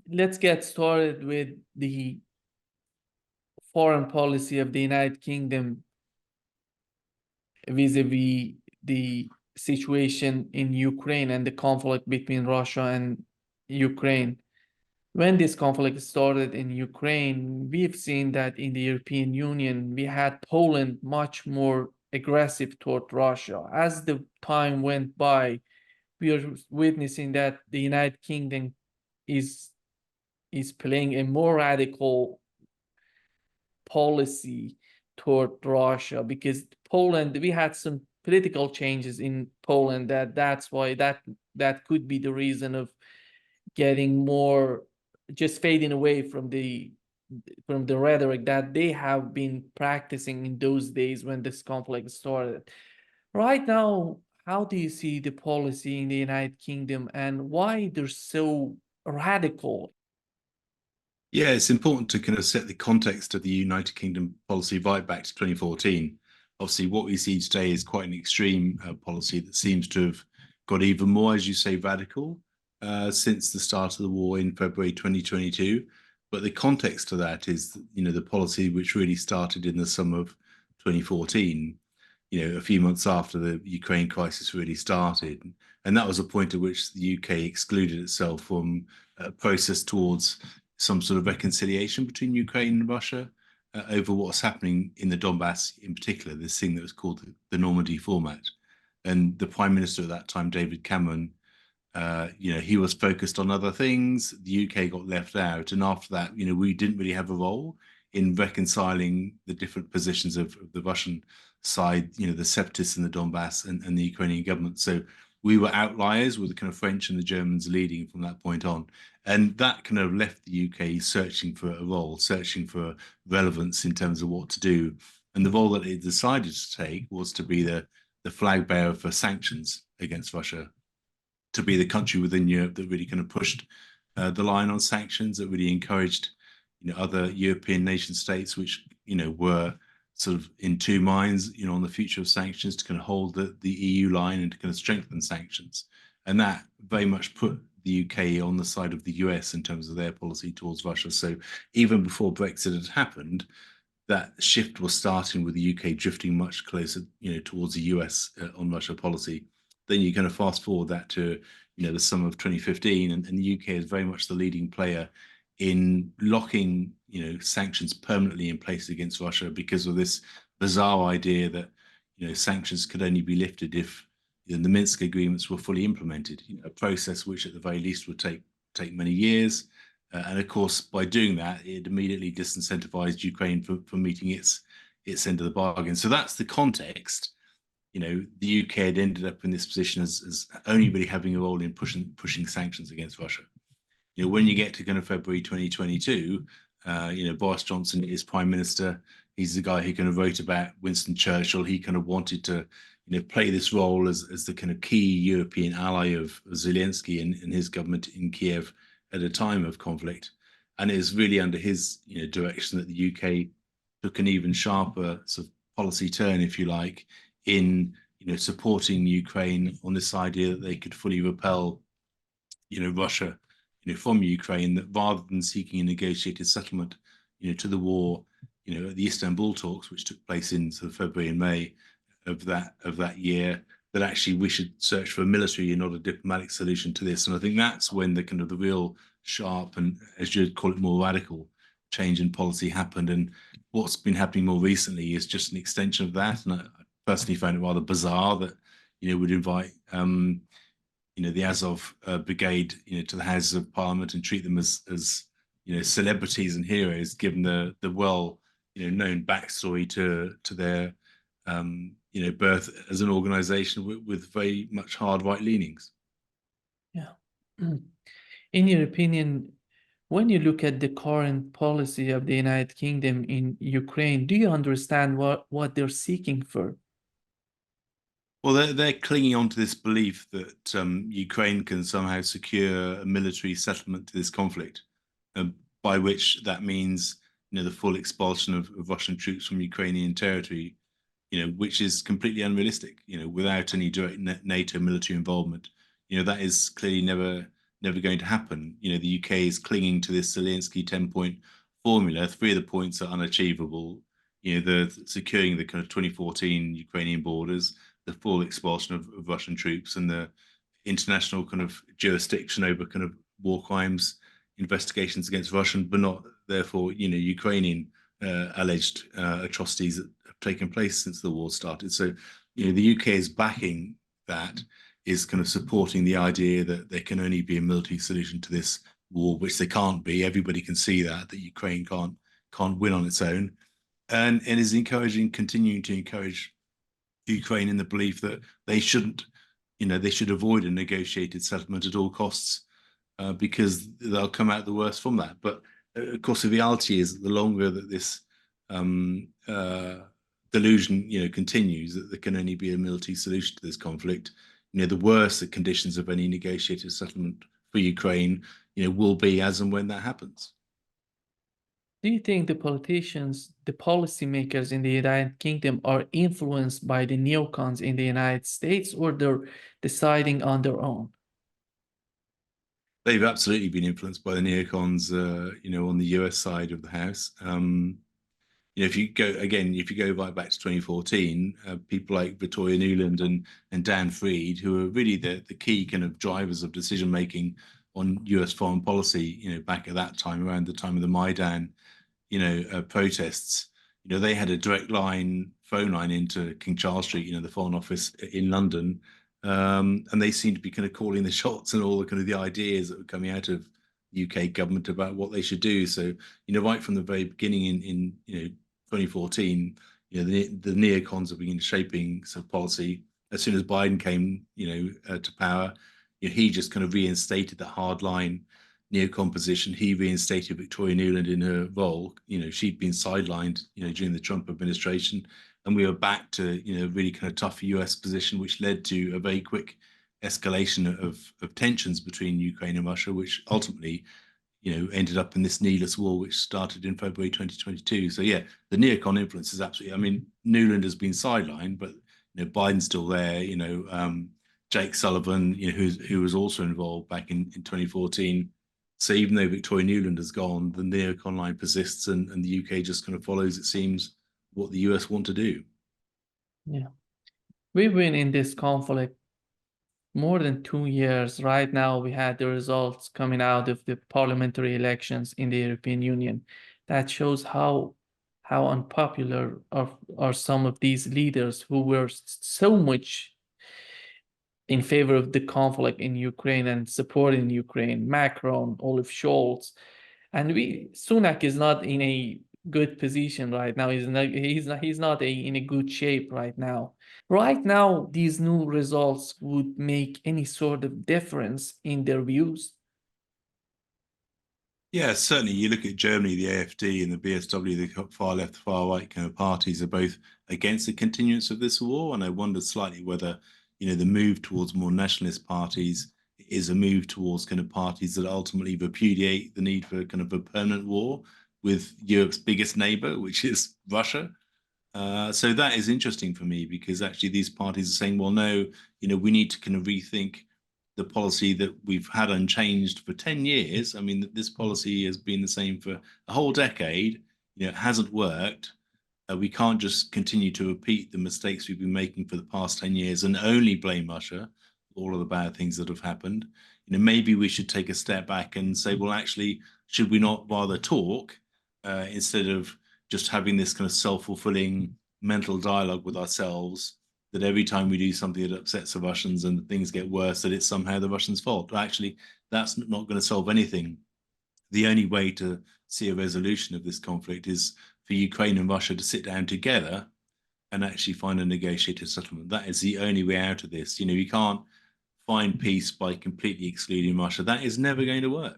let's get started with the foreign policy of the United Kingdom vis-a-vis the situation in Ukraine and the conflict between Russia and Ukraine. When this conflict started in Ukraine, we've seen that in the European Union, we had Poland much more aggressive toward Russia. As the time went by, we are witnessing that the United Kingdom is playing a more radical policy toward Russia, because Poland, we had some political changes in Poland that's why that could be the reason of getting more, just fading away from the rhetoric that they have been practicing in those days when this conflict started. Right now, how do you see the policy in the United Kingdom and why they're so radical? Yeah, it's important to kind of set the context of the United Kingdom policy right back to 2014. Obviously, what we see today is quite an extreme policy that seems to have got even more, as you say, radical since the start of the war in February 2022. But the context to that is, the policy which really started in the summer of 2014, a few months after the Ukraine crisis really started. And that was a point at which the UK excluded itself from a process towards some sort of reconciliation between Ukraine and Russia over what's happening in the Donbass, in particular, this thing that was called the Normandy format. And the Prime Minister at that time, David Cameron, he was focused on other things. The UK got left out. And after that, we didn't really have a role in reconciling the different positions of the Russian side, the separatists in the Donbass and the Ukrainian government. So we were outliers, with the kind of French and the Germans leading from that point on. And that kind of left the UK searching for a role, searching for relevance in terms of what to do. And the role that it decided to take was to be the flag bearer for sanctions against Russia, to be the country within Europe that really kind of pushed the line on sanctions, that really encouraged other European nation states, which were sort of in two minds on the future of sanctions, to kind of hold the EU line and to kind of strengthen sanctions. And that very much put the UK on the side of the US in terms of their policy towards Russia. So even before Brexit had happened, that shift was starting, with the UK drifting much closer towards the US on Russia policy. Then you kind of fast forward that to the summer of 2015, and the UK is very much the leading player in locking sanctions permanently in place against Russia, because of this bizarre idea that sanctions could only be lifted if the Minsk agreements were fully implemented, a process which at the very least would take many years. And of course, by doing that, it immediately disincentivized Ukraine for meeting its end of the bargain. So that's the context. The UK had ended up in this position as only really having a role in pushing sanctions against Russia. When you get to kind of February 2022, Boris Johnson is Prime Minister. He's the guy who kind of wrote about Winston Churchill. He kind of wanted to play this role as the kind of key European ally of Zelensky and his government in Kiev at a time of conflict. And it was really under his direction that the UK took an even sharper sort of policy turn, if you like, in supporting Ukraine on this idea that they could fully repel Russia from Ukraine, that rather than seeking a negotiated settlement to the war at the Istanbul talks, which took place in sort of February and May of that year, that actually we should search for a military and not a diplomatic solution to this. And I think that's when the kind of the real sharp and, as you'd call it, more radical change in policy happened. And what's been happening more recently is just an extension of that. And I personally found it rather bizarre that would invite the Azov brigade to the Houses of Parliament and treat them as celebrities and heroes, given the well known backstory to their birth as an organization with very much hard right leanings. Yeah. In your opinion, when you look at the current policy of the United Kingdom in Ukraine, do you understand what they're seeking for? Well, they're clinging on to this belief that Ukraine can somehow secure a military settlement to this conflict, by which that means the full expulsion of Russian troops from Ukrainian territory, which is completely unrealistic. Without any direct NATO military involvement, that is clearly never never going to happen. You know, the UK is clinging to this Zelensky 10-point formula. 3 of the points are unachievable. You know, the securing the kind of 2014 Ukrainian borders, the full expulsion of Russian troops, and the international kind of jurisdiction over kind of war crimes, investigations against Russian, but not therefore, you know, Ukrainian alleged atrocities that have taken place since the war started. So, you know, the UK is backing that, is kind of supporting the idea that there can only be a military solution to this war, which there can't be. Everybody can see that Ukraine can't win on its own, and is continuing to encourage Ukraine in the belief that they shouldn't, you know, they should avoid a negotiated settlement at all costs, because they'll come out the worst from that. But of course, the reality is that the longer that this delusion, you know, continues, that there can only be a military solution to this conflict, you know, the worse the conditions of any negotiated settlement for Ukraine, you know, will be as and when that happens. Do you think the politicians, the policymakers in the United Kingdom are influenced by the neocons in the United States, or they're deciding on their own? They've absolutely been influenced by the neocons, you know, on the US side of the house. You know, if you go right back to 2014, people like Victoria Nuland and Dan Freed, who are really the key kind of drivers of decision making on US foreign policy, you know, back at that time, around the time of the Maidan, you know, protests, you know, they had a direct phone line into King Charles Street, you know, the Foreign Office in London, and they seemed to be kind of calling the shots and all the kind of the ideas that were coming out of the UK government about what they should do. So, you know, right from the very beginning in you know 2014, you know, the neocons have been shaping some policy. As soon as Biden came, you know, to power, you know, he just kind of reinstated that hardline neocon position. He reinstated Victoria Nuland in her role. You know, she'd been sidelined, you know, during the Trump administration, and we were back to, you know, really kind of tough US position, which led to a very quick escalation of tensions between Ukraine and Russia, which ultimately, you know, ended up in this needless war, which started in February 2022. So yeah, the neocon influence is absolutely. I mean, Nuland has been sidelined, but you know, Biden's still there. You know, Jake Sullivan, you know, who was also involved back in 2014. So even though Victoria Nuland has gone, the neocon line persists, and the UK just kind of follows, it seems, what the US want to do. Yeah. We've been in this conflict more than 2 years. Right now, we had the results coming out of the parliamentary elections in the European Union. That shows how unpopular are some of these leaders who were so much in favor of the conflict in Ukraine and supporting Ukraine. Macron, Olaf Scholz, and Sunak is not in a good position right now. He's not in a good shape right now. Right now, these new results would make any sort of difference in their views. Yeah, certainly. You look at Germany, the AfD and the BSW, the far left, far right kind of parties are both against the continuance of this war. And I wonder slightly whether, you know, the move towards more nationalist parties is a move towards kind of parties that ultimately repudiate the need for kind of a permanent war with Europe's biggest neighbor, which is Russia. So that is interesting for me, because actually these parties are saying, well, no, you know, we need to kind of rethink the policy that we've had unchanged for 10 years. I mean, this policy has been the same for a whole decade. You know, it hasn't worked. We can't just continue to repeat the mistakes we've been making for the past 10 years and only blame Russia for all of the bad things that have happened. You know, maybe we should take a step back and say, well, actually, should we not rather talk instead of just having this kind of self-fulfilling mental dialogue with ourselves, that every time we do something that upsets the Russians and things get worse, that it's somehow the Russians' fault. But actually, that's not going to solve anything. The only way to see a resolution of this conflict is for Ukraine and Russia to sit down together and actually find a negotiated settlement. That is the only way out of this. You know, you can't find peace by completely excluding Russia. That is never going to work.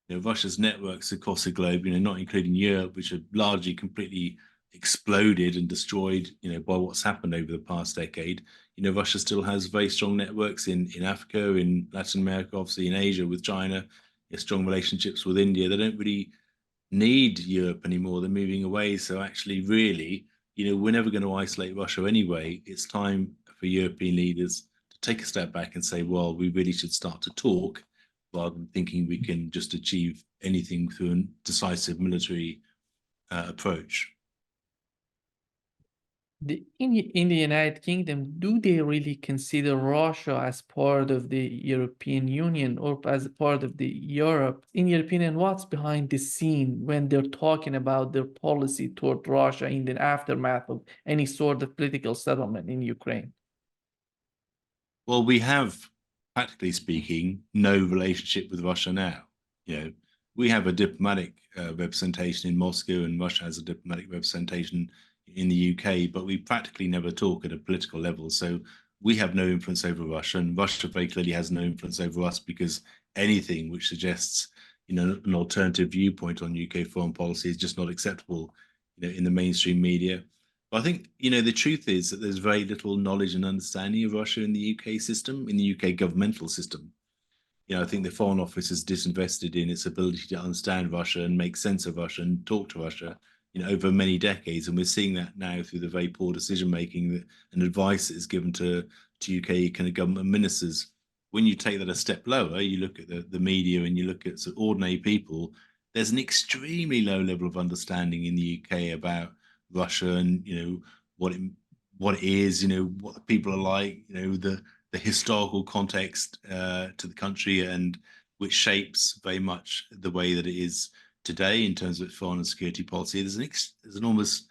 You know, Russia's networks across the globe, you know, not including Europe, which have largely completely exploded and destroyed, you know, by what's happened over the past decade. You know, Russia still has very strong networks in Africa, in Latin America, obviously in Asia with China, strong relationships with India. They don't really need Europe anymore. They're moving away. So actually, really, you know, we're never going to isolate Russia anyway. It's time for European leaders to take a step back and say, well, we really should start to talk rather than thinking we can just achieve anything through a decisive military approach. In the United Kingdom, do they really consider Russia as part of the European Union or as a part of the Europe? In your opinion, what's behind the scene when they're talking about their policy toward Russia in the aftermath of any sort of political settlement in Ukraine? Well, we have, practically speaking, no relationship with Russia now. You know, we have a diplomatic representation in Moscow, and Russia has a diplomatic representation in the UK, but we practically never talk at a political level. So we have no influence over Russia, and Russia very clearly has no influence over us, because anything which suggests, you know, an alternative viewpoint on UK foreign policy is just not acceptable, you know, in the mainstream media. But I think, you know, the truth is that there's very little knowledge and understanding of Russia in the UK system, in the UK governmental system. You know, I think the Foreign Office is disinvested in its ability to understand Russia and make sense of Russia and talk to Russia, you know, over many decades. And we're seeing that now through the very poor decision making and advice that is given to UK kind of government ministers. When you take that a step lower, you look at the media and you look at sort of ordinary people, there's an extremely low level of understanding in the UK about Russia and, you know, what it is, you know, what the people are like, you know, the historical context to the country, and which shapes very much the way that it is today in terms of foreign and security policy. There's an almost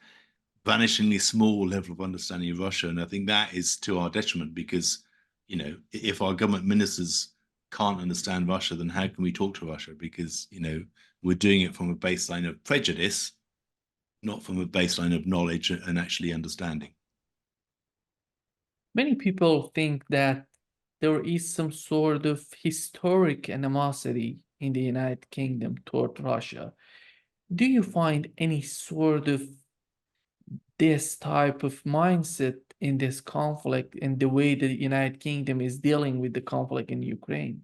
vanishingly small level of understanding of Russia, and I think that is to our detriment, because, you know, if our government ministers can't understand Russia, then how can we talk to Russia? Because, you know, we're doing it from a baseline of prejudice, not from a baseline of knowledge and actually understanding. Many people think that there is some sort of historic animosity in the United Kingdom toward Russia. Do you find any sort of this type of mindset in this conflict and the way the United Kingdom is dealing with the conflict in Ukraine?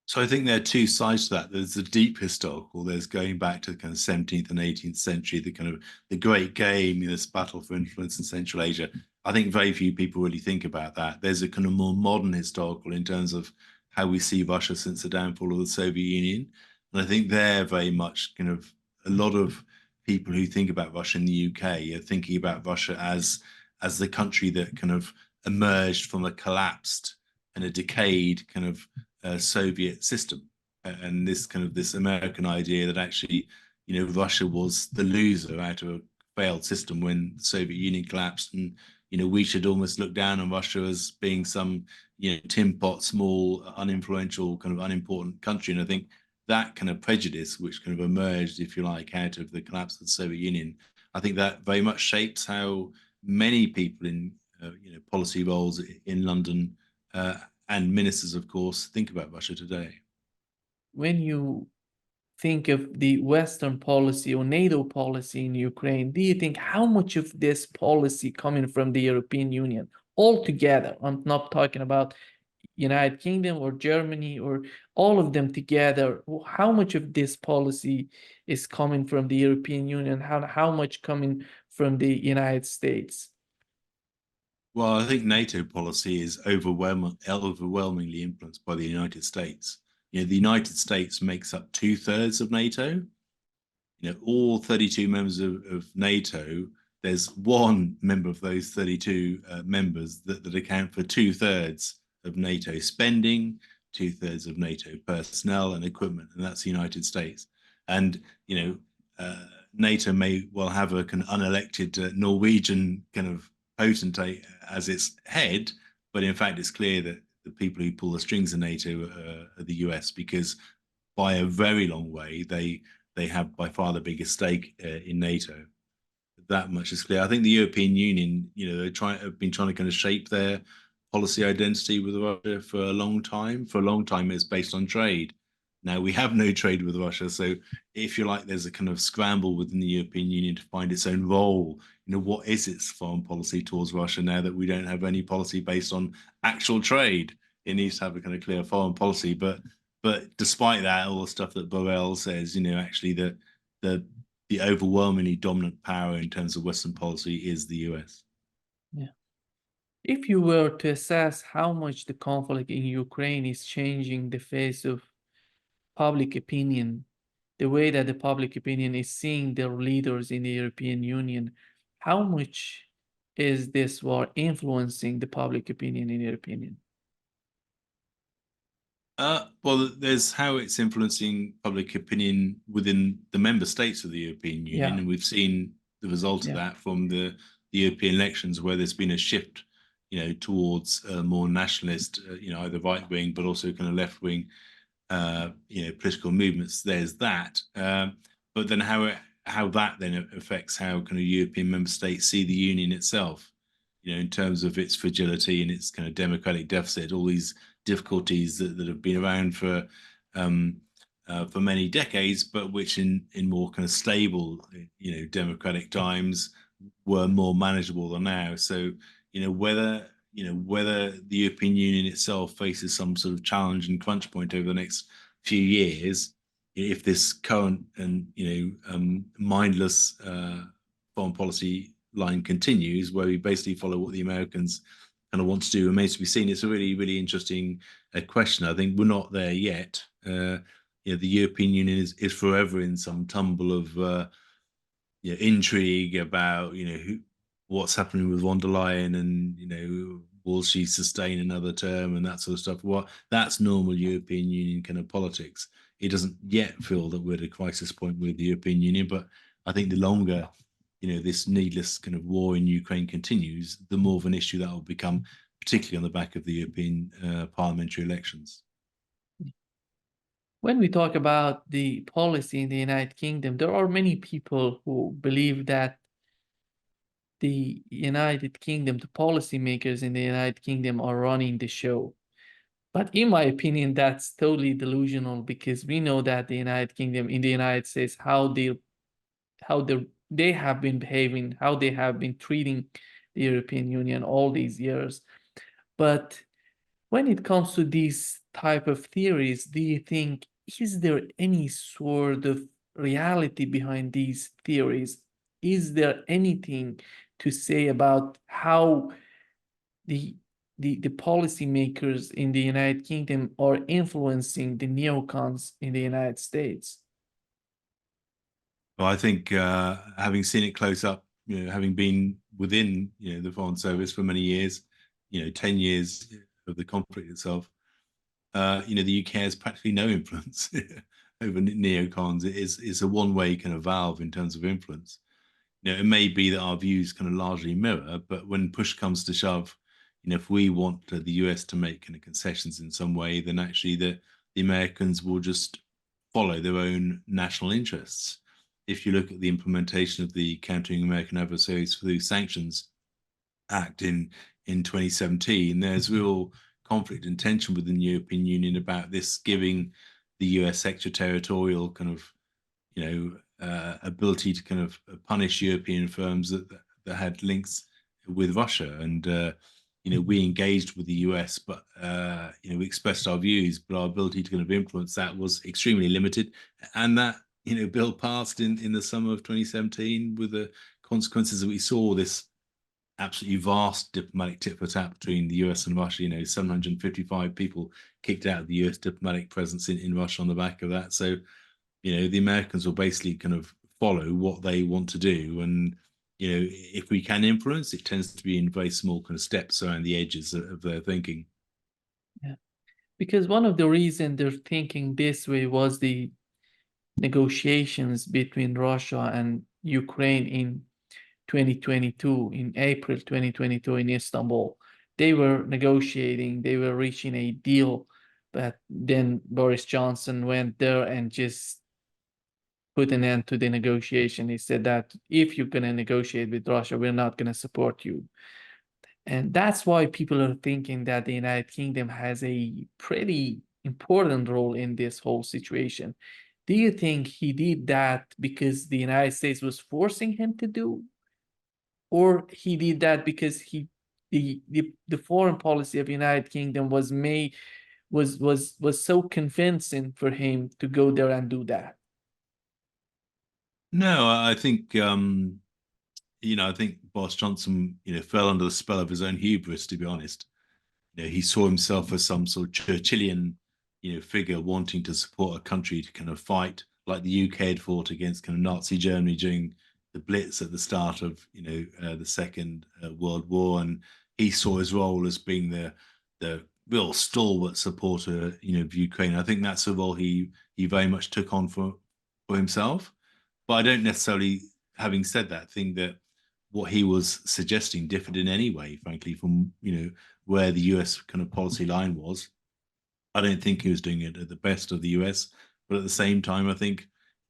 So I think there are two sides to that. There's the deep historical. There's going back to the kind of 17th and 18th century, the kind of the great game, you know, this battle for influence in Central Asia. I think very few people really think about that. There's a kind of more modern historical in terms of how we see Russia since the downfall of the Soviet Union. And I think they're very much kind of a lot of people who think about Russia in the UK are thinking about Russia as the country that kind of emerged from a collapsed and a decayed kind of Soviet system, and this American idea that actually, you know, Russia was the loser out of a failed system when the Soviet Union collapsed, and, you know, we should almost look down on Russia as being some, you know, tin pot, small, uninfluential, kind of unimportant country. And I think that kind of prejudice, which kind of emerged, if you like, out of the collapse of the Soviet Union, I think that very much shapes how many people in you know, policy roles in London and ministers, of course, think about Russia today. When you think of the Western policy or NATO policy in Ukraine, do you think how much of this policy coming from the European Union altogether? I'm not talking about United Kingdom or Germany or all of them together. How much of this policy is coming from the European Union? How much coming from the United States? Well, I think NATO policy is overwhelmingly influenced by the United States. You know, the United States makes up 2/3 of NATO. You know, all 32 members of NATO, there's one member of those 32 members that account for 2/3 of NATO spending, 2/3 of NATO personnel and equipment, and that's the United States. And, you know, NATO may well have a kind of unelected Norwegian kind of potentate as its head, but in fact, it's clear that the people who pull the strings in NATO are the US, because by a very long way, they have by far the biggest stake in NATO. That much is clear. I think the European Union, you know, have been trying to kind of shape their policy identity with Russia for a long time. For a long time, it's based on trade. Now we have no trade with Russia, so if you like, there's a kind of scramble within the European Union to find its own role. You know, what is its foreign policy towards Russia now that we don't have any policy based on actual trade? It needs to have a kind of clear foreign policy, but despite that, all the stuff that Borrell says, you know, actually the overwhelmingly dominant power in terms of Western policy is the US. Yeah. If you were to assess how much the conflict in Ukraine is changing the face of public opinion, the way that the public opinion is seeing their leaders in the European Union, how much is this war influencing the public opinion in your opinion? Well, there's how it's influencing public opinion within the member states of the European Union, Yeah, and we've seen the result of yeah, that from the European elections, where there's been a shift, towards more nationalist, either right wing but also kind of left wing, political movements. There's that, but then how that then affects how kind of European member states see the union itself, in terms of its fragility and its kind of democratic deficit, all these difficulties that have been around for many decades, but which in more kind of stable, democratic times were more manageable than now. So, whether the European Union itself faces some sort of challenge and crunch point over the next few years, if this current and mindless foreign policy line continues, where we basically follow what the Americans kind of want to do, remains to be seen. It's a really, really interesting question. I think we're not there yet. The European Union is forever in some tumble of intrigue about what's happening with von der Leyen, and will she sustain another term and that sort of stuff. Well, that's normal European Union kind of politics. It doesn't yet feel that we're at a crisis point with the European Union, but I think the longer this needless kind of war in Ukraine continues, the more of an issue that will become, particularly on the back of the European parliamentary elections. when we talk about the policy in the United Kingdom, there are many people who believe that the United Kingdom, the policymakers in the United Kingdom are running the show. But in my opinion, that's totally delusional, because we know that the United Kingdom, in the United States, they have been behaving, how they have been treating the European Union all these years. But when it comes to these type of theories, do you think, is there any sort of reality behind these theories? Is there anything to say about how the policymakers in the United Kingdom are influencing the neocons in the United States? Well, I think having seen it close up, having been within the Foreign Service for many years, 10 years of the conflict itself, the UK has practically no influence over neocons. It's a one-way kind of valve in terms of influence. It may be that our views kind of largely mirror, but when push comes to shove, if we want the US to make kind of concessions in some way, then actually the Americans will just follow their own national interests. If you look at the implementation of the Countering American Adversaries through Sanctions Act in 2017, there's real conflict and tension within the European Union about this giving the US extraterritorial kind of, ability to kind of punish European firms that had links with Russia. And, we engaged with the US, but, we expressed our views, but our ability to kind of influence that was extremely limited. And that, bill passed in the summer of 2017 with the consequences that we saw, this absolutely vast diplomatic tit for tat between the US and Russia. 755 people kicked out of the US diplomatic presence in Russia on the back of that. So, the Americans will basically kind of follow what they want to do. And, if we can influence, it tends to be in very small kind of steps around the edges of their thinking. Yeah. Because one of the reasons they're thinking this way was the negotiations between Russia and Ukraine in 2022, in April 2022 in Istanbul. They were negotiating, they were reaching a deal, but then Boris Johnson went there and just put an end to the negotiation. He said that if you're going to negotiate with Russia, we're not going to support you. And that's why people are thinking that the United Kingdom has a pretty important role in this whole situation. Do you think he did that because the United States was forcing him to do, or he did that because the foreign policy of United Kingdom was so convincing for him to go there and do that? No, I think I think Boris Johnson, fell under the spell of his own hubris, to be honest. He saw himself as some sort of Churchillian, figure wanting to support a country to kind of fight like the UK had fought against kind of Nazi Germany during the Blitz at the start of, the Second World War, and he saw his role as being the real stalwart supporter, of Ukraine. I think that's a role he very much took on for himself. But I don't necessarily, having said that, think that what he was suggesting differed in any way, frankly, from where the US kind of policy line was. I don't think he was doing it at the best of the US, but at the same time, I think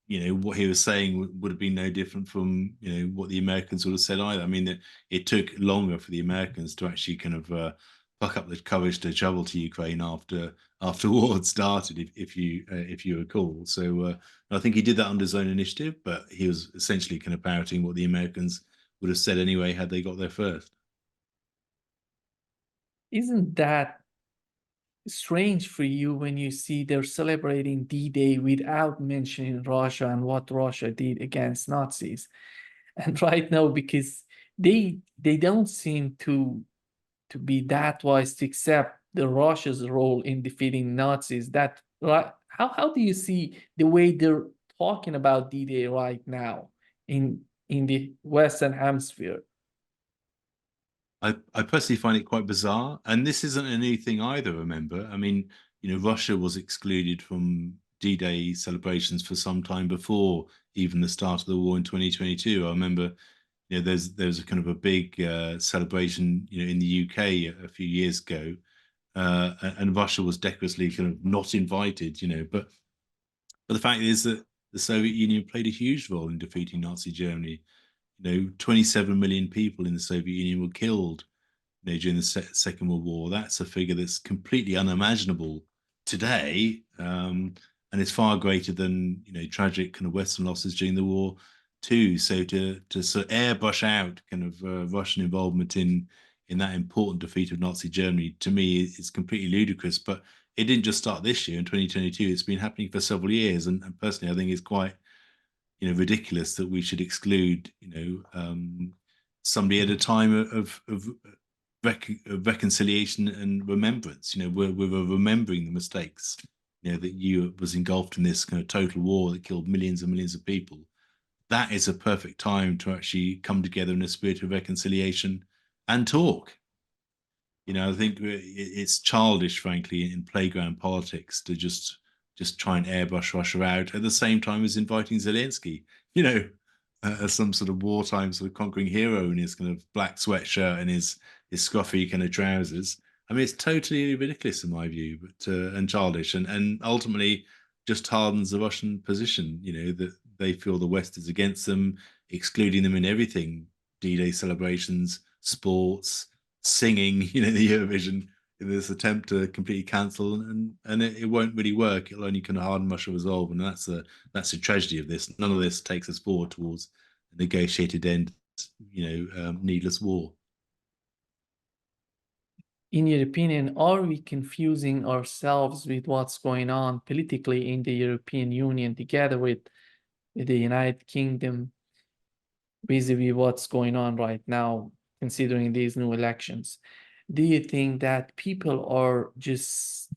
what he was saying would have been no different from what the Americans would have said either. I mean, it took longer for the Americans to actually kind of pluck up the courage to travel to Ukraine after war had started, if you recall. So I think he did that under his own initiative, but he was essentially kind of parroting what the Americans would have said anyway had they got there first. Isn't that strange for you when you see they're celebrating D-Day without mentioning Russia and what Russia did against Nazis? And right now, because they don't seem to be that wise to accept the Russia's role in defeating Nazis, that right, how do you see the way they're talking about D-Day right now in the Western Hemisphere? I personally find it quite bizarre, and this isn't a new thing either. Remember, I mean, Russia was excluded from D-Day celebrations for some time before even the start of the war in 2022. I remember, there's a kind of a big celebration, in the UK a few years ago, and Russia was decorously kind of not invited, but the fact is that the Soviet Union played a huge role in defeating Nazi Germany. 27 million people in the Soviet Union were killed, during the Second World War. That's a figure that's completely unimaginable today, and it's far greater than tragic kind of Western losses during the war too. So to sort of airbrush out kind of Russian involvement in that important defeat of Nazi Germany, to me, is completely ludicrous. But it didn't just start this year in 2022. It's been happening for several years, and personally, I think it's quite ridiculous that we should exclude somebody at a time of reconciliation and remembrance. We're remembering the mistakes that Europe was engulfed in this kind of total war that killed millions and millions of people. That is a perfect time to actually come together in a spirit of reconciliation and talk. I think it's childish, frankly, in playground politics to just try and airbrush Russia out at the same time as inviting Zelensky, as some sort of wartime sort of conquering hero in his kind of black sweatshirt and his scruffy kind of trousers. I mean, it's totally ridiculous in my view, but and childish, and ultimately just hardens the Russian position. That they feel the West is against them, excluding them in everything: D-Day celebrations, sports, singing. The Eurovision, in this attempt to completely cancel, and it won't really work. It'll only kind of harden Russia's resolve, and that's a tragedy of this. None of this takes us forward towards a negotiated end, needless war. In your opinion, are we confusing ourselves with what's going on politically in the European Union together with the United Kingdom vis-a-vis what's going on right now, considering these new elections? Do you think that people are just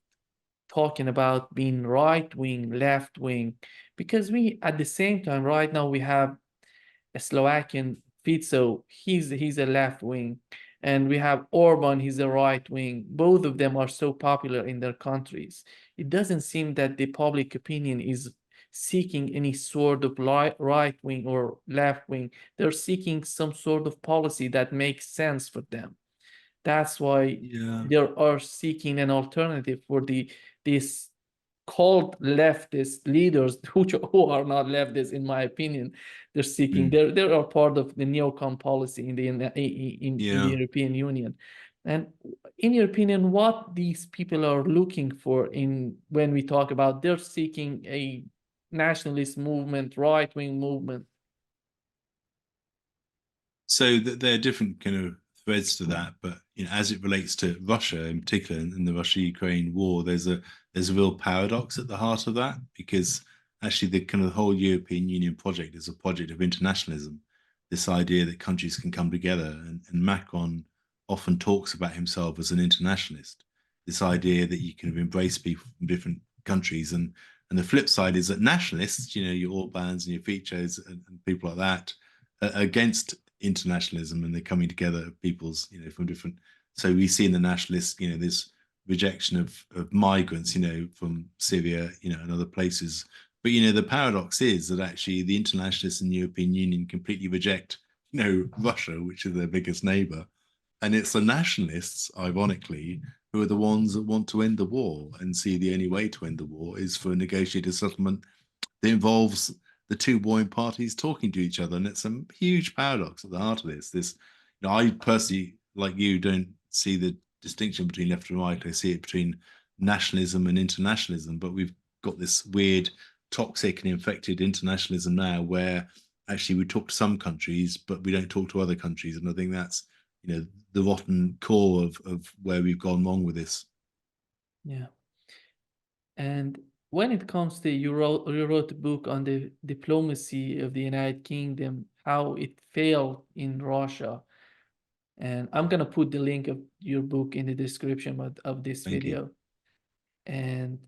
talking about being right-wing, left-wing? Because we, at the same time, right now, we have a Slovakian Fico, he's a left-wing, and we have Orban, he's a right-wing. Both of them are so popular in their countries. It doesn't seem that the public opinion is seeking any sort of right-wing or left-wing. They're seeking some sort of policy that makes sense for them. That's why they are seeking an alternative for these called leftist leaders, who are not leftists, in my opinion. They're seeking, they are part of the Neocon policy in the European Union. And in your opinion, what these people are looking for when we talk about they're seeking a nationalist movement, right-wing movement? So there are different kind of threads to that, but as it relates to Russia in particular, in the Russia-Ukraine war, there's a real paradox at the heart of that, because actually the kind of whole European Union project is a project of internationalism. this idea that countries can come together. And Macron often talks about himself as an internationalist. This idea that you can embrace people from different countries, and the flip side is that nationalists, your Orbans and your Ficos and people like that, are against internationalism, and they're coming together peoples, from different. So we see in the nationalists, this rejection of migrants, from Syria, and other places. But the paradox is that actually the internationalists in the European Union completely reject, Russia, which is their biggest neighbor, and it's the nationalists, ironically, who are the ones that want to end the war and see the only way to end the war is for a negotiated settlement that involves the two warring parties talking to each other. And it's a huge paradox at the heart of this. I personally, like you, don't see the distinction between left and right. I see it between nationalism and internationalism. But we've got this weird, toxic and infected internationalism now where actually we talk to some countries, but we don't talk to other countries. And I think that's, the rotten core of where we've gone wrong with this. Yeah. And when it comes to, you wrote a book on the diplomacy of the United Kingdom, how it failed in Russia. And I'm going to put the link of your book in the description of this Thank video. you.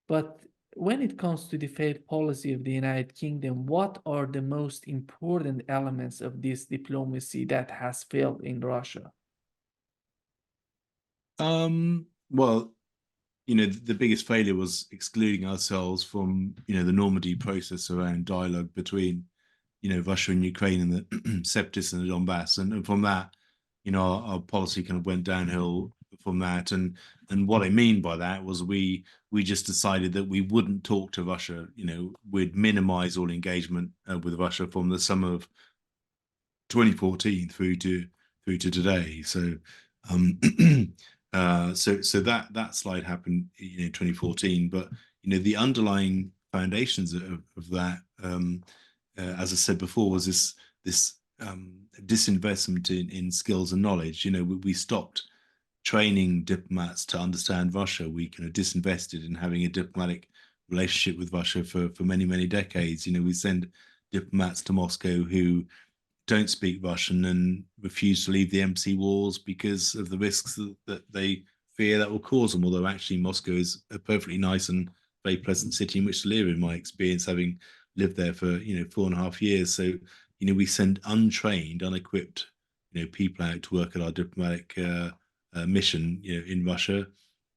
But when it comes to the failed policy of the United Kingdom, what are the most important elements of this diplomacy that has failed in Russia? Well, the biggest failure was excluding ourselves from, the Normandy process around dialogue between, Russia and Ukraine and the separatists and the Donbass. And from that, our policy kind of went downhill from that. And what I mean by that was we just decided that we wouldn't talk to Russia. We'd minimize all engagement with Russia from the summer of 2014 through to today. So so that slide happened in 2014, but the underlying foundations of that, as I said before, was this disinvestment in skills and knowledge. We stopped training diplomats to understand Russia. We kind of disinvested in having a diplomatic relationship with Russia for many decades. We send diplomats to Moscow who don't speak Russian and refuse to leave the embassy walls because of the risks that they fear that will cause them. Although actually Moscow is a perfectly nice and very pleasant city in which to live, in my experience, having lived there for 4.5 years. So we send untrained, unequipped people out to work at our diplomatic mission in Russia,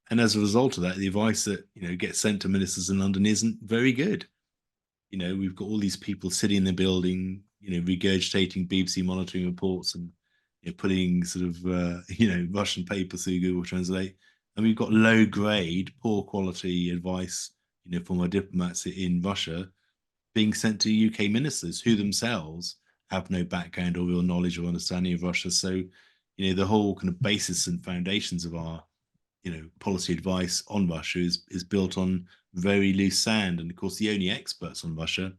and as a result of that, the advice that gets sent to ministers in London isn't very good. We've got all these people sitting in the building, regurgitating BBC monitoring reports and putting sort of, Russian papers through Google Translate. And we've got low grade, poor quality advice, from our diplomats in Russia being sent to UK ministers who themselves have no background or real knowledge or understanding of Russia. So, the whole kind of basis and foundations of our, policy advice on Russia is built on very loose sand. And of course, the only experts on Russia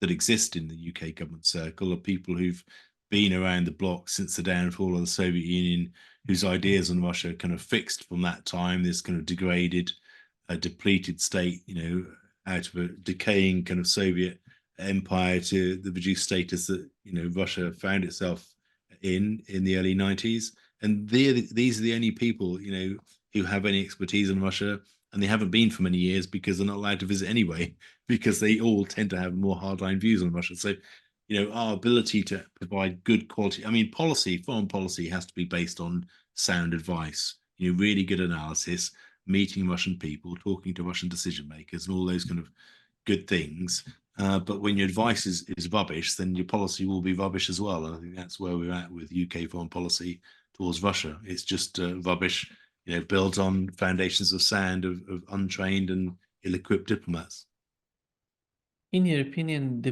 that exist in the UK government circle are people who've been around the block since the downfall of the Soviet Union, whose ideas on Russia are kind of fixed from that time, this kind of degraded, depleted state, out of a decaying kind of Soviet empire to the reduced status that, Russia found itself in the early 90s. And these are the only people, who have any expertise in Russia, and they haven't been for many years because they're not allowed to visit anyway, because they all tend to have more hardline views on Russia. So, our ability to provide good quality, foreign policy has to be based on sound advice, really good analysis, meeting Russian people, talking to Russian decision makers, and all those kind of good things. But when your advice is rubbish, then your policy will be rubbish as well. And I think that's where we're at with UK foreign policy towards Russia. It's just rubbish, built on foundations of sand of untrained and ill-equipped diplomats. In your opinion,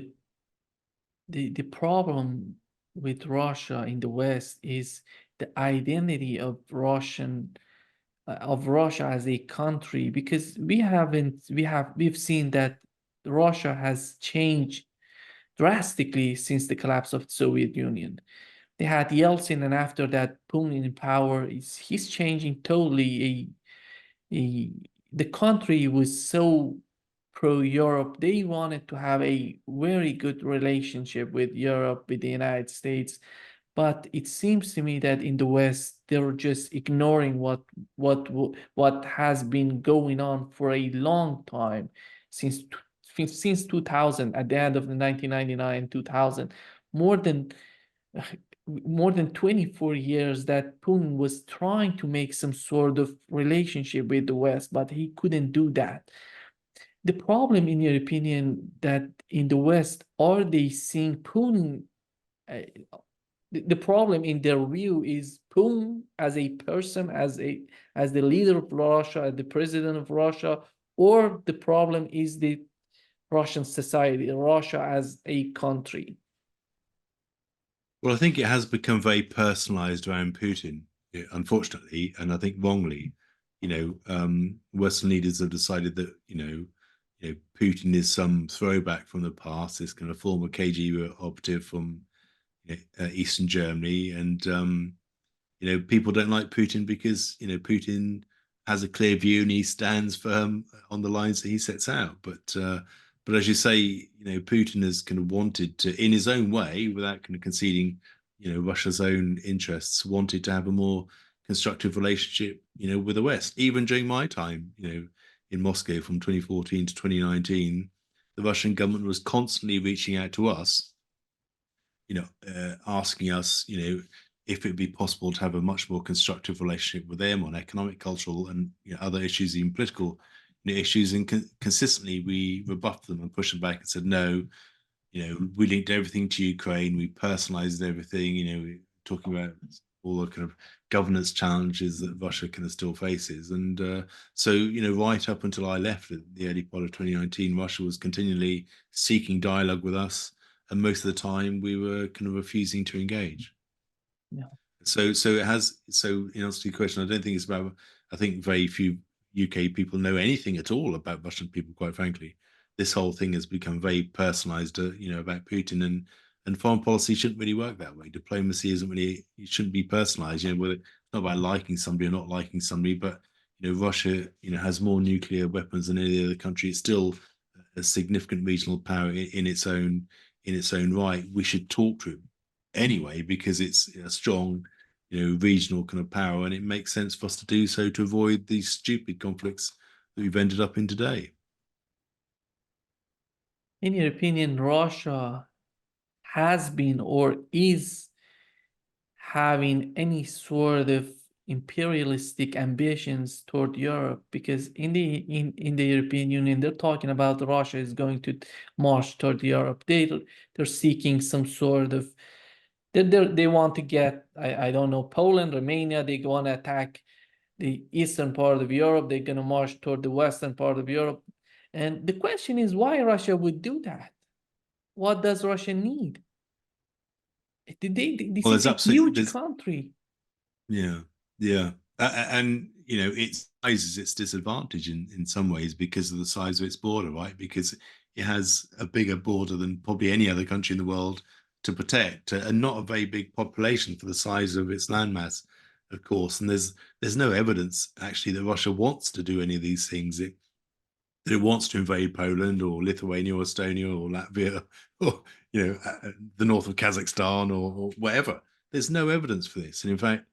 the problem with Russia in the West is the identity of Russia as a country, because we've seen that Russia has changed drastically since the collapse of the Soviet Union. They had Yeltsin, and after that, Putin in power. He's changing totally. The country was so pro-Europe. They wanted to have a very good relationship with Europe, with the United States. But it seems to me that in the West, they're just ignoring what has been going on for a long time, since 2000, at the end of the 1999, 2000, more than more than 24 years that Putin was trying to make some sort of relationship with the West, but he couldn't do that. The problem, in your opinion, that in the West, are they seeing Putin? Uh, the problem in their view is Putin as a person, as the leader of Russia, the president of Russia, or the problem is the Russian society, Russia as a country. Well, I think it has become very personalized around Putin, unfortunately, and I think wrongly. Western leaders have decided that Putin is some throwback from the past, this kind of former KGB operative from Eastern Germany, and people don't like Putin because Putin has a clear view and he stands firm on the lines that he sets out. But as you say, Putin has kind of wanted to, in his own way, without kind of conceding, Russia's own interests, wanted to have a more constructive relationship, with the West. Even during my time, in Moscow from 2014 to 2019, the Russian government was constantly reaching out to us, asking us, if it'd be possible to have a much more constructive relationship with them on economic, cultural, and other issues, even political issues. And consistently, we rebuffed them and pushed them back and said, no, we linked everything to Ukraine, we personalized everything. We're talking about all the kind of governance challenges that Russia kind of still faces. And so, right up until I left at the early part of 2019, Russia was continually seeking dialogue with us. And most of the time we were kind of refusing to engage. Yeah. So in answer to your question, I don't think it's about, I think very few UK people know anything at all about Russian people, quite frankly. This whole thing has become very personalized, about Putin, and foreign policy shouldn't really work that way. Diplomacy isn't really, it shouldn't be personalized, whether it's not about liking somebody or not liking somebody, but Russia, has more nuclear weapons than any other country. It's still a significant regional power in its own right. We should talk to it anyway because it's a strong, regional kind of power, and it makes sense for us to do so to avoid these stupid conflicts that we've ended up in today. In your opinion, Russia has been or is having any sort of imperialistic ambitions toward Europe? Because in the European Union, they're talking about Russia is going to march toward Europe. They're seeking some sort of, they want to get, I don't know, Poland, Romania. They want to attack the eastern part of Europe. They're going to march toward the western part of Europe. And the question is why Russia would do that. What does Russia need? This is a huge country. Yeah. And it sizes its disadvantage in some ways because of the size of its border, right? Because it has a bigger border than probably any other country in the world to protect, and not a very big population for the size of its landmass, of course. And there's no evidence actually that Russia wants to do any of these things. That it wants to invade Poland or Lithuania or Estonia or Latvia or the north of Kazakhstan or whatever. There's no evidence for this. And in fact,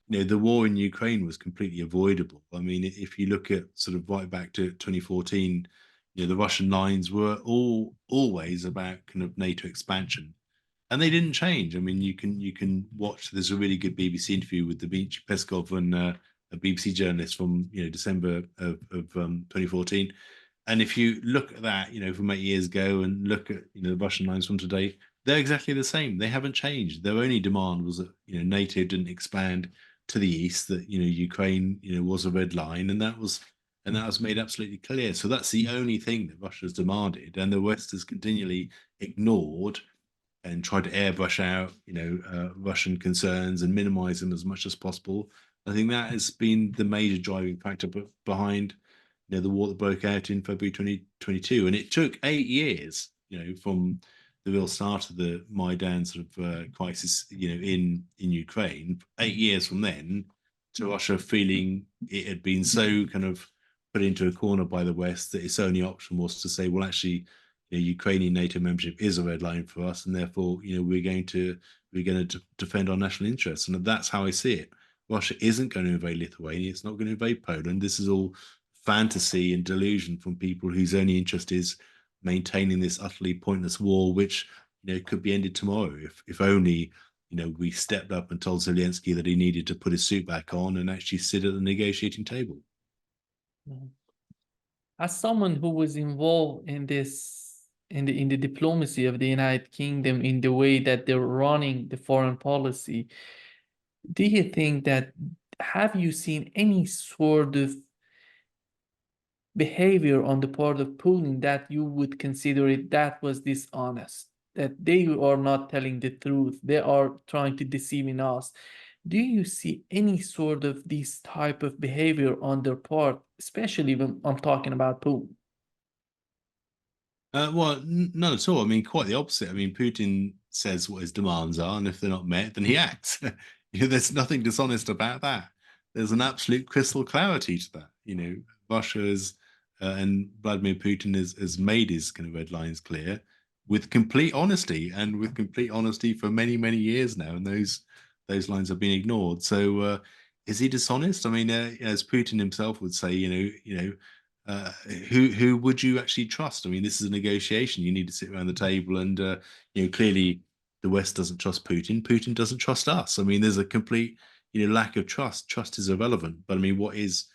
the war in Ukraine was completely avoidable. I mean, if you look at sort of right back to 2014, the Russian lines were always about kind of NATO expansion, and they didn't change. I mean, you can watch. There's a really good BBC interview with Dmitry Peskov and a BBC journalist from December of 2014. And if you look at that, from 8 years ago, and look at the Russian lines from today, they're exactly the same. They haven't changed. Their only demand was that NATO didn't expand to the east, that Ukraine was a red line, and that was made absolutely clear. So that's the only thing that Russia's demanded, and the West has continually ignored and tried to airbrush out Russian concerns and minimize them as much as possible. I think that has been the major driving factor behind the war that broke out in February 2022, and it took 8 years from the real start of the Maidan sort of crisis in Ukraine, 8 years from then to Russia feeling it had been so kind of put into a corner by the West, that its only option was to say, well, actually, Ukrainian NATO membership is a red line for us, and therefore, we're going to defend our national interests. And that's how I see it. Russia isn't going to invade Lithuania. It's not going to invade Poland. This is all fantasy and delusion from people whose only interest is maintaining this utterly pointless war, which could be ended tomorrow if only we stepped up and told Zelensky that he needed to put his suit back on and actually sit at the negotiating table. As someone who was involved in this, in the diplomacy of the United Kingdom, in the way that they're running the foreign policy, do you think that, have you seen any sort of behavior on the part of Putin that you would consider it that was dishonest, that they are not telling the truth, they are trying to deceive in us? Do you see any sort of this type of behavior on their part, especially when I'm talking about Putin? Well, none at all. I mean, quite the opposite. I mean, Putin says what his demands are, and if they're not met, then he acts. There's nothing dishonest about that. There's an absolute crystal clarity to that. Russia is, and Vladimir Putin has made his kind of red lines clear with complete honesty, and with complete honesty for many, many years now, and those lines have been ignored. So, is he dishonest? I mean, as Putin himself would say, who would you actually trust? I mean, this is a negotiation. You need to sit around the table, and clearly the West doesn't trust Putin. Putin doesn't trust us. I mean, there's a complete lack of trust. Trust is irrelevant. But I mean, what is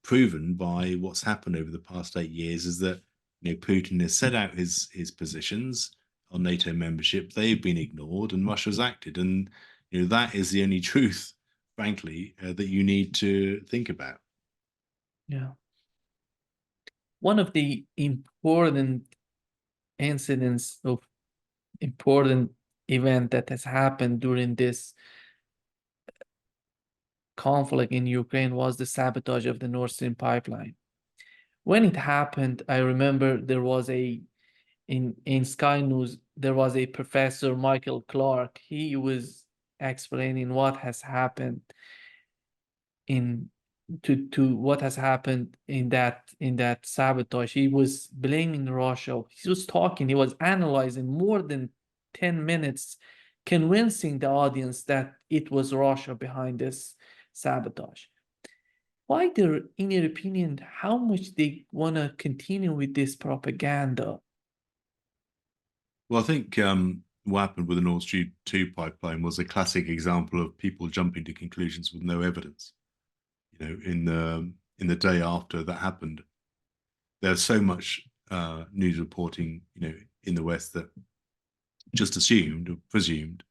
proven by what's happened over the past 8 years is that Putin has set out his positions on NATO membership. They've been ignored, and Russia's acted, and that is the only truth, frankly, that you need to think about. Yeah. One of the important incidents of important event that has happened during this conflict in Ukraine was the sabotage of the Nord Stream pipeline. When it happened, I remember there was in Sky News, there was a professor, Michael Clark. He was explaining what has happened to what has happened in that sabotage. He was blaming Russia. He was talking, he was analyzing more than 10 minutes, convincing the audience that it was Russia behind this sabotage. Why there, in your opinion, how much they want to continue with this propaganda? Well, I think what happened with the Nord Stream 2 pipeline was a classic example of people jumping to conclusions with no evidence. In the day after that happened, there's so much news reporting, in the West that just assumed or presumed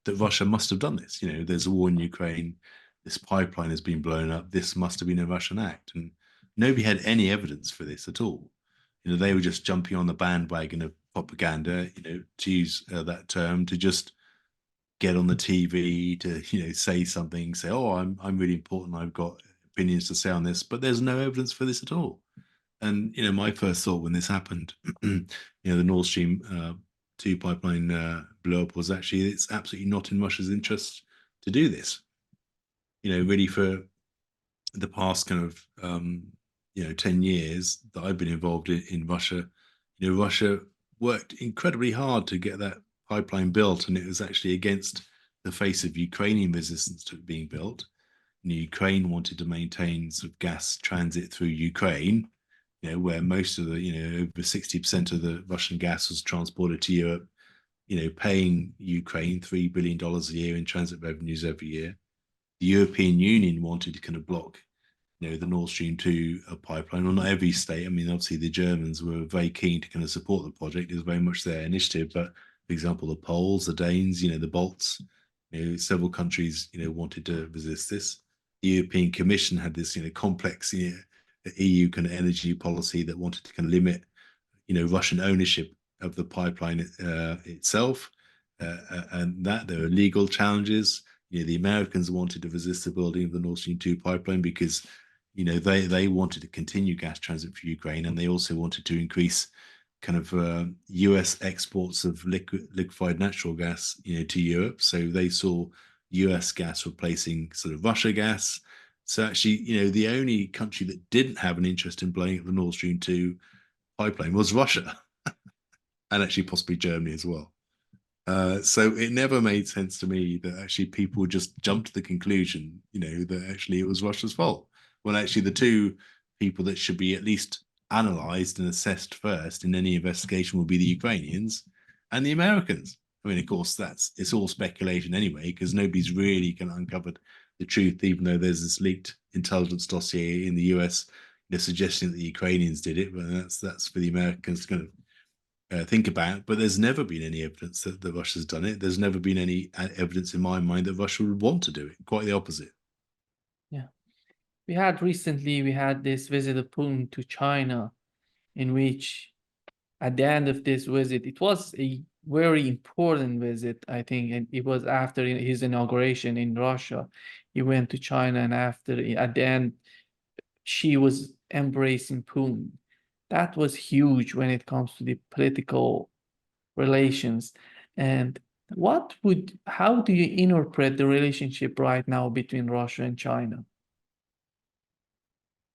that Russia must have done this. There's a war in Ukraine. This pipeline has been blown up. This must have been a Russian act, and nobody had any evidence for this at all. They were just jumping on the bandwagon of propaganda, to use that term, to just get on the TV, to say something, say, oh, I'm really important, I've got opinions to say on this, but there's no evidence for this at all. And my first thought when this happened, the Nord Stream 2 pipeline blew up, was actually it's absolutely not in Russia's interest to do this. Really, for the past kind of 10 years that I've been involved in Russia, Russia worked incredibly hard to get that pipeline built, and it was actually against the face of Ukrainian resistance to it being built. Ukraine wanted to maintain sort of gas transit through Ukraine, where most of the, over 60% of the Russian gas was transported to Europe, paying Ukraine $3 billion a year in transit revenues every year. The European Union wanted to kind of block, the Nord Stream 2 pipeline. Well, not every state. I mean, obviously the Germans were very keen to kind of support the project. It was very much their initiative. But for example, the Poles, the Danes, the Balts, several countries, wanted to resist this. The European Commission had this, complex, EU kind of energy policy that wanted to kind of limit, Russian ownership of the pipeline itself, and that there are legal challenges. The Americans wanted to resist the building of the Nord Stream 2 pipeline because, they wanted to continue gas transit for Ukraine, and they also wanted to increase kind of US exports of liquefied natural gas, to Europe. So they saw US gas replacing sort of Russia gas. So actually, the only country that didn't have an interest in blowing up the Nord Stream 2 pipeline was Russia, and actually possibly Germany as well. So it never made sense to me that actually people would just jump to the conclusion, that actually it was Russia's fault. When actually the two people that should be at least analyzed and assessed first in any investigation will be the Ukrainians and the Americans. I mean, of course, it's all speculation anyway, because nobody's really kind of uncovered the truth, even though there's this leaked intelligence dossier in the US, suggesting that the Ukrainians did it. But that's for the Americans to kind of think about. But there's never been any evidence that Russia's done it. There's never been any evidence in my mind that Russia would want to do it. Quite the opposite. Yeah. We had this visit of Putin to China, in which at the end of this visit, it was a very important visit, I think, and it was after his inauguration in Russia. He went to China, and at the end, she was embracing Putin. That was huge when it comes to the political relations. And how do you interpret the relationship right now between Russia and China?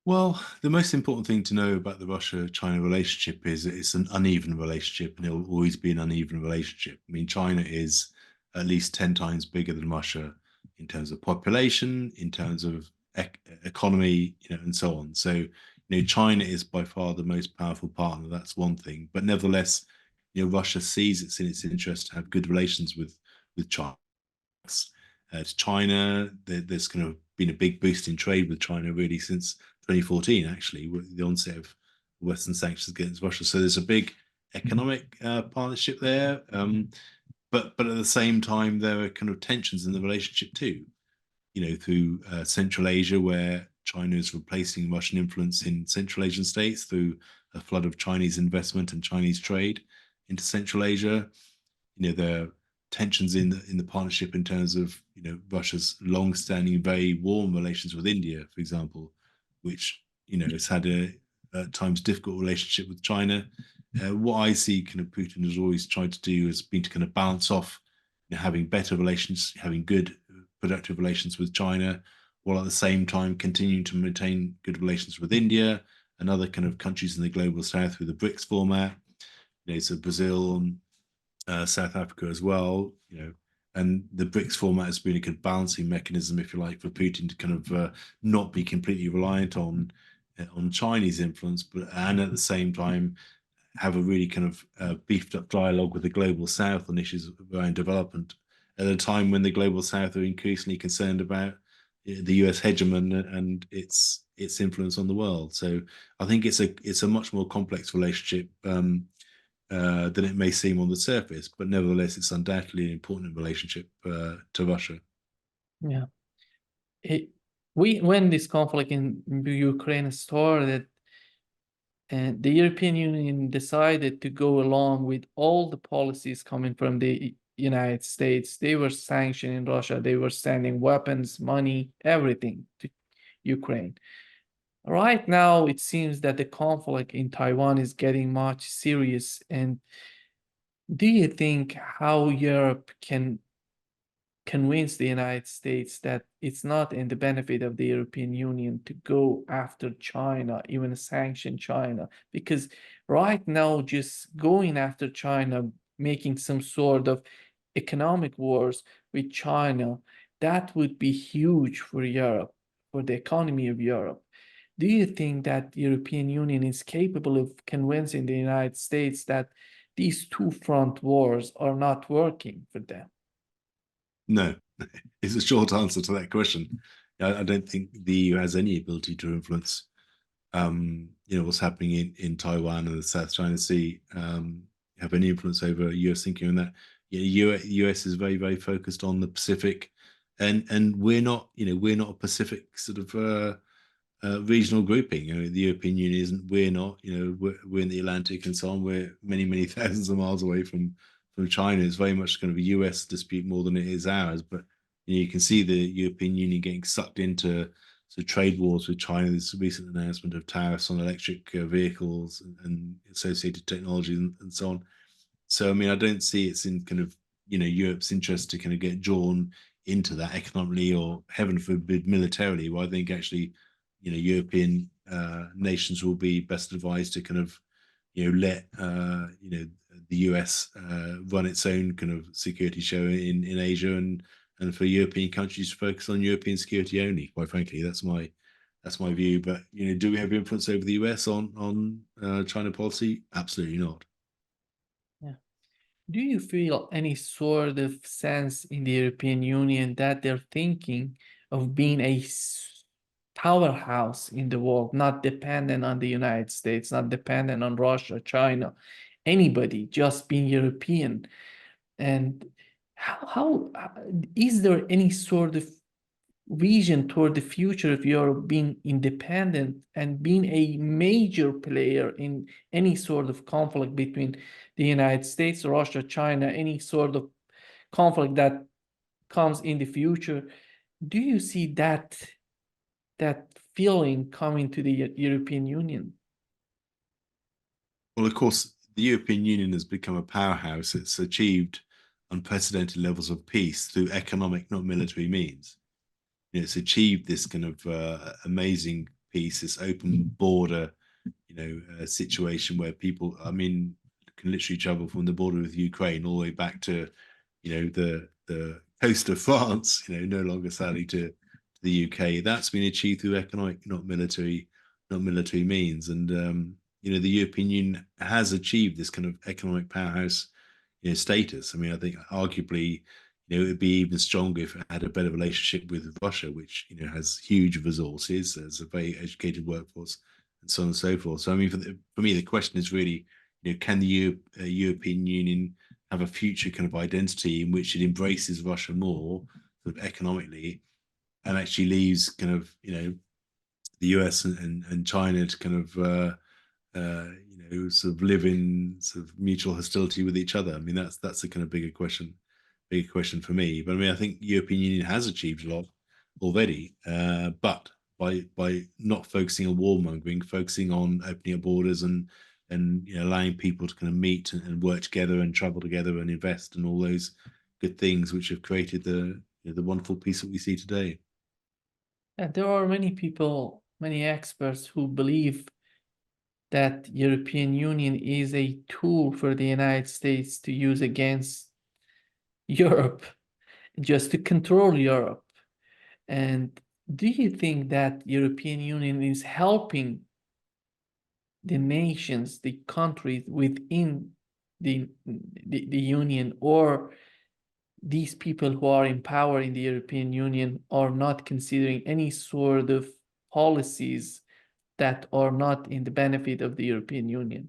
Well, the most important thing to know about the Russia-China relationship is that it's an uneven relationship, and it will always be an uneven relationship. I mean, China is at least 10 times bigger than Russia in terms of population, in terms of economy, and so on. So, China is by far the most powerful partner. That's one thing. But nevertheless, Russia sees it's in its interest to have good relations with China. To China, there's kind of been a big boost in trade with China really since 2014, actually, with the onset of Western sanctions against Russia. So there's a big economic partnership there. But at the same time, there are kind of tensions in the relationship too, through Central Asia, where China is replacing Russian influence in Central Asian states through a flood of Chinese investment and Chinese trade into Central Asia. There are tensions in the partnership in terms of Russia's long-standing, very warm relations with India, for example, which has had a at times difficult relationship with China. What I see kind of Putin has always tried to do has been to kind of balance off having better relations, having good productive relations with China, while at the same time continuing to maintain good relations with India and other kind of countries in the global south through the BRICS format. So Brazil, South Africa as well, and the BRICS format has been a good balancing mechanism, if you like, for Putin to kind of not be completely reliant on Chinese influence, and at the same time have a really kind of beefed up dialogue with the global South on issues around development at a time when the global South are increasingly concerned about the US hegemon and its influence on the world. So I think it's a much more complex relationship than it may seem on the surface, but nevertheless, it's undoubtedly an important relationship to Russia. Yeah. When this conflict in Ukraine started, and the European Union decided to go along with all the policies coming from the United States. They were sanctioning Russia. They were sending weapons, money, everything to Ukraine. Right now, it seems that the conflict in Taiwan is getting much serious. And do you think how Europe can convince the United States that it's not in the benefit of the European Union to go after China, even sanction China? Because right now, just going after China, making some sort of economic wars with China, that would be huge for Europe, for the economy of Europe. Do you think that the European Union is capable of convincing the United States that these two front wars are not working for them? No, it's a short answer to that question. I don't think the EU has any ability to influence, what's happening in Taiwan and the South China Sea, have any influence over US thinking on that. US is very, very focused on the Pacific, and we're not a Pacific sort of regional grouping. The European Union isn't. We're not. We're in the Atlantic and so on. We're many, many thousands of miles away from China. It's very much kind of a US dispute more than it is ours. But you can see the European Union getting sucked into trade wars with China. This recent announcement of tariffs on electric vehicles and associated technologies and so on. So I mean, I don't see it's in kind of Europe's interest to kind of get drawn into that economically or, heaven forbid, militarily, well, I think actually, European nations will be best advised to kind of, let the US run its own kind of security show in Asia, and for European countries to focus on European security only. Quite frankly, that's my view. But do we have influence over the US on China policy? Absolutely not. Yeah. Do you feel any sort of sense in the European Union that they're thinking of being a powerhouse in the world, not dependent on the United States, not dependent on Russia, China, anybody, just being European? And how is there any sort of vision toward the future of Europe being independent and being a major player in any sort of conflict between the United States, Russia, China, any sort of conflict that comes in the future? Do you see that feeling coming to the European Union? Well, of course, the European Union has become a powerhouse. It's achieved unprecedented levels of peace through economic, not military means. It's achieved this kind of amazing peace, this open border, situation where people, can literally travel from the border with Ukraine all the way back to, the coast of France. No longer sadly to the UK. That's been achieved through economic, not military means. And the European Union has achieved this kind of economic powerhouse, status. I think arguably, it would be even stronger if it had a better relationship with Russia, which has huge resources, has a very educated workforce, and so on and so forth. So for me, the question is really, can the European Union have a future kind of identity in which it embraces Russia more, sort of economically, and actually leaves kind of the US and China to kind of sort of live in sort of mutual hostility with each other. That's a kind of bigger question for me. But I think European Union has achieved a lot already, but by not focusing on warmongering, focusing on opening up borders and allowing people to kind of meet and work together and travel together and invest and all those good things which have created the wonderful peace that we see today. And there are many people, many experts who believe that European Union is a tool for the United States to use against Europe, just to control Europe. And do you think that European Union is helping the nations, the countries within the Union, or these people who are in power in the European Union are not considering any sort of policies that are not in the benefit of the European Union?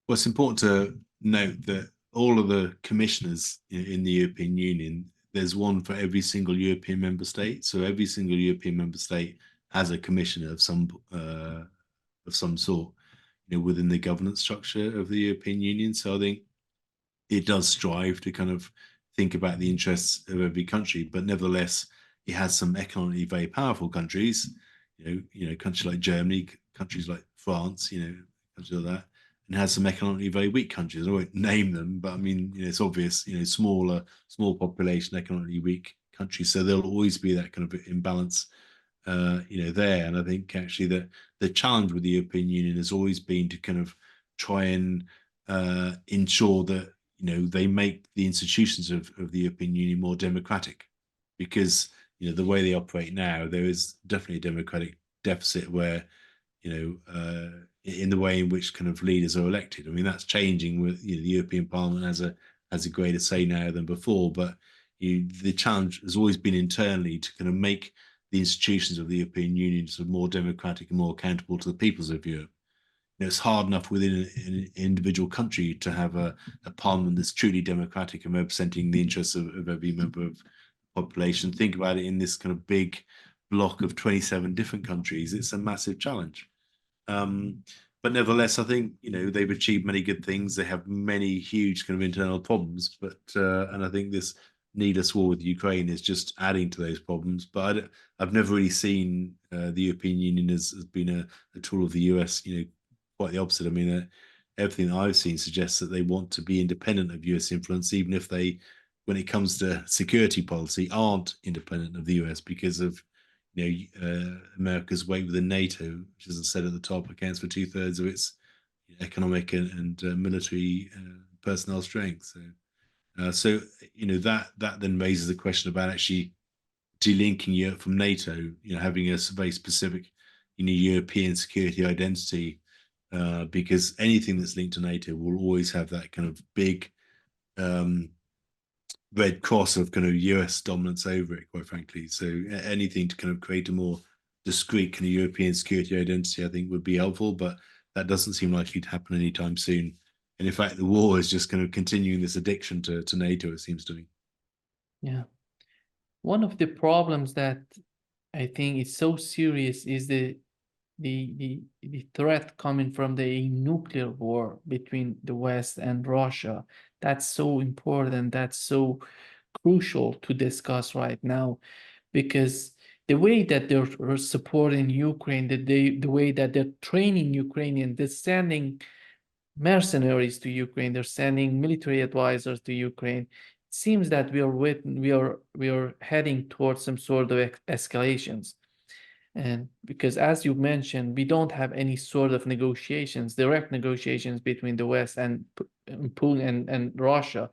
Well, it's important to note that all of the commissioners in the European Union, there's one for every single European member state. So every single European member state has a commissioner of some sort, within the governance structure of the European Union. So I think it does strive to kind of think about the interests of every country, but nevertheless, it has some economically very powerful countries, countries like Germany, countries like France, countries like that, and has some economically very weak countries. I won't name them, but it's obvious, small population, economically weak countries. So there'll always be that kind of imbalance, there. And I think actually that the challenge with the European Union has always been to kind of try and ensure that they make the institutions of the European Union more democratic, because the way they operate now, there is definitely a democratic deficit where in the way in which kind of leaders are elected. That's changing with the European Parliament has a greater say now than before, but the challenge has always been internally to kind of make the institutions of the European Union sort of more democratic and more accountable to the peoples of Europe. It's hard enough within an individual country to have a parliament that's truly democratic and representing the interests of every member of the population. Think about it in this kind of big block of 27 different countries. It's a massive challenge. But nevertheless, I think they've achieved many good things. They have many huge kind of internal problems, but and I think this needless war with Ukraine is just adding to those problems. But I've never really seen the European Union as being a tool of the US. Quite the opposite. Everything that I've seen suggests that they want to be independent of US influence, even if they when it comes to security policy, aren't independent of the US because of America's weight within NATO, which, as I said at the top, accounts for 2/3 of its economic and military personnel strength. So that then raises the question about actually delinking Europe from NATO. Having a very specific European security identity, because anything that's linked to NATO will always have that kind of big red cross of kind of US dominance over it, quite frankly. So anything to kind of create a more discrete kind of European security identity, I think, would be helpful, but that doesn't seem likely to happen anytime soon. And in fact, the war is just kind of continuing this addiction to NATO, it seems to me. Yeah. One of the problems that I think is so serious is the threat coming from the nuclear war between the West and Russia. That's so important. That's so crucial to discuss right now, because the way that they're supporting Ukraine, the way that they're training Ukrainian, they're sending mercenaries to Ukraine, they're sending military advisors to Ukraine. It seems that we are heading towards some sort of escalations. And because, as you mentioned, we don't have any sort of negotiations, direct negotiations between the West and Putin and Russia.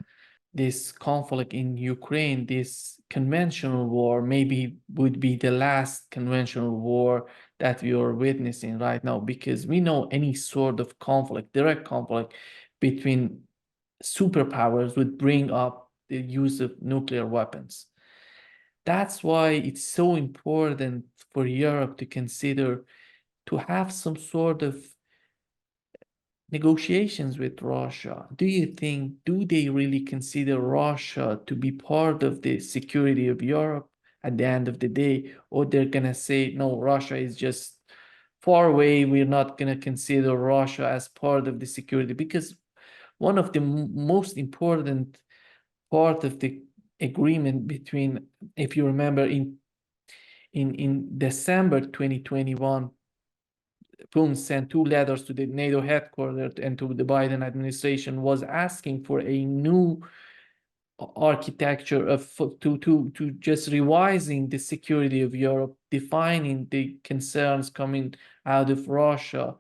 This conflict in Ukraine, this conventional war, maybe would be the last conventional war that we are witnessing right now, because we know any sort of conflict, direct conflict between superpowers would bring up the use of nuclear weapons. That's why it's so important for Europe to consider to have some sort of negotiations with Russia. Do you think, do they really consider Russia to be part of the security of Europe at the end of the day? Or they're gonna say, no, Russia is just far away, we're not gonna consider Russia as part of the security? Because one of the most important part of the agreement between, if you remember, in December 2021, Putin sent 2 letters to the NATO headquarters and to the Biden administration, was asking for a new architecture of to just revising the security of Europe, defining the concerns coming out of Russia.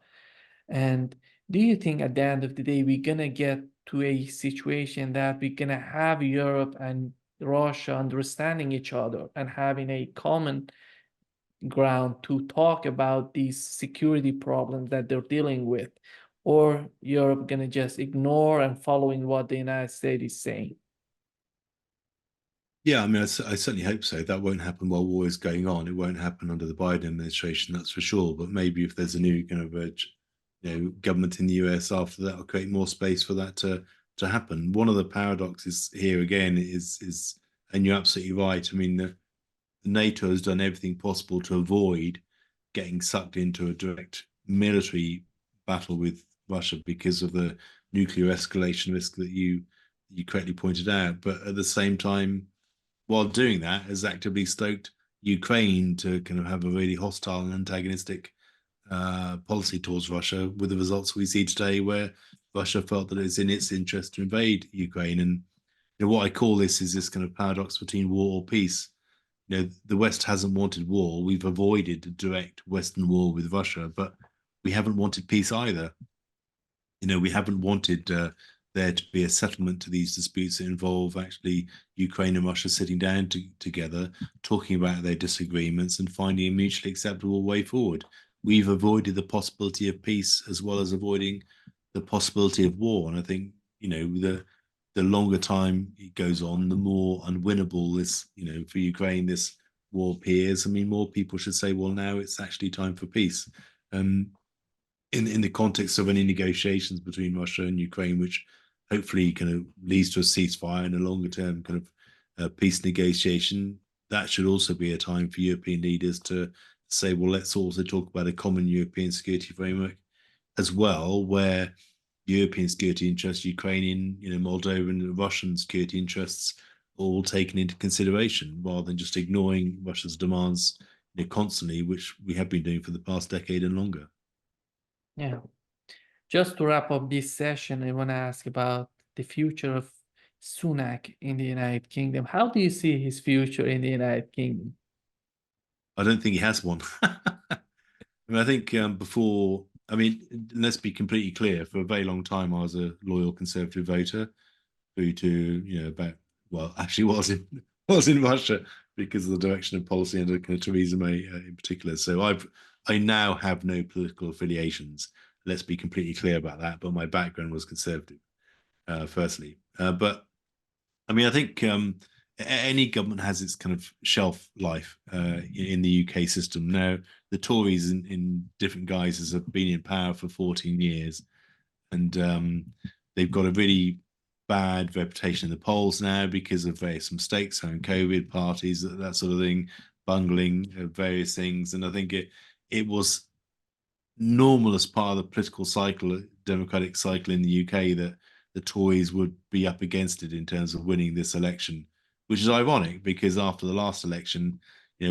And do you think at the end of the day we're gonna get to a situation that we're gonna have Europe and Russia understanding each other and having a common ground to talk about these security problems that they're dealing with? Or Europe gonna just ignore and following what the United States is saying? Yeah, I mean, I certainly hope so. That won't happen while war is going on. It won't happen under the Biden administration, that's for sure. But maybe if there's a new kind of government in the US after that, will create more space for that to happen. One of the paradoxes here again is, and you're absolutely right. I mean, NATO has done everything possible to avoid getting sucked into a direct military battle with Russia because of the nuclear escalation risk that you correctly pointed out. But at the same time, while doing that, has actively stoked Ukraine to kind of have a really hostile and antagonistic policy towards Russia, with the results we see today, where Russia felt that it's in its interest to invade Ukraine. And what I call this is this kind of paradox between war or peace. The West hasn't wanted war. We've avoided a direct Western war with Russia, but we haven't wanted peace either. We haven't wanted there to be a settlement to these disputes that involve actually Ukraine and Russia sitting down together, talking about their disagreements and finding a mutually acceptable way forward. We've avoided the possibility of peace as well as avoiding the possibility of war. And I think, the longer time it goes on, the more unwinnable this, for Ukraine, this war appears. I mean, more people should say, well, now it's actually time for peace. In the context of any negotiations between Russia and Ukraine, which hopefully kind of leads to a ceasefire and a longer term kind of peace negotiation, that should also be a time for European leaders to say, well, let's also talk about a common European security framework as well, where European security interests, Ukrainian, Moldovan, and Russian security interests, all taken into consideration, rather than just ignoring Russia's demands constantly, which we have been doing for the past decade and longer. Yeah. Just to wrap up this session, I want to ask about the future of Sunak in the United Kingdom. How do you see his future in the United Kingdom? I don't think he has one. I mean, I think before, I mean, let's be completely clear. For a very long time, I was a loyal Conservative voter, through to about actually was in Russia because of the direction of policy under kind of Theresa May in particular. So I now have no political affiliations. Let's be completely clear about that. But my background was Conservative, firstly. But I mean, I think any government has its kind of shelf life in the UK system. Now, the Tories in different guises have been in power for 14 years, and they've got a really bad reputation in the polls now because of various mistakes, having COVID parties, that sort of thing, bungling various things. And I think it was normal as part of the political cycle, democratic cycle in the UK, that the Tories would be up against it in terms of winning this election, which is ironic because after the last election,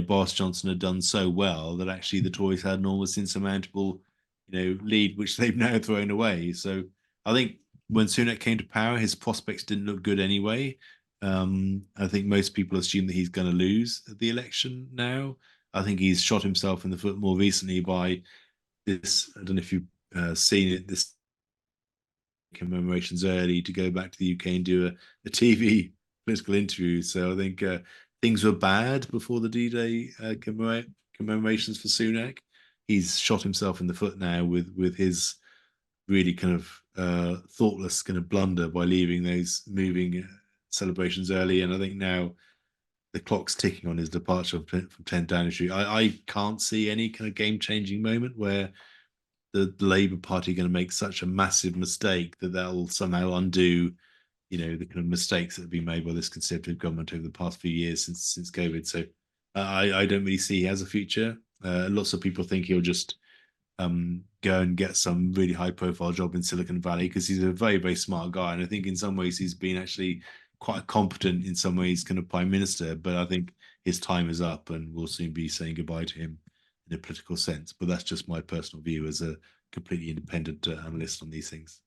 Boris Johnson had done so well that actually the Tories had an almost insurmountable, lead, which they've now thrown away. So I think when Sunak came to power, his prospects didn't look good anyway. I think most people assume that he's going to lose the election now. I think he's shot himself in the foot more recently by this. I don't know if you've seen it, this commemorations early to go back to the UK and do a TV political interview. So I think things were bad before the D-Day commemorations for Sunak. He's shot himself in the foot now with his really kind of thoughtless kind of blunder by leaving those moving celebrations early. And I think now the clock's ticking on his departure from 10 Downing Street. I can't see any kind of game-changing moment where the Labour Party are going to make such a massive mistake that they'll somehow undo, the kind of mistakes that have been made by this Conservative government over the past few years since COVID. So I don't really see he has a future. Lots of people think he'll just go and get some really high-profile job in Silicon Valley because he's a very, very smart guy, and I think in some ways he's been actually quite competent in some ways, kind of prime minister. But I think his time is up, and we'll soon be saying goodbye to him in a political sense. But that's just my personal view as a completely independent analyst on these things.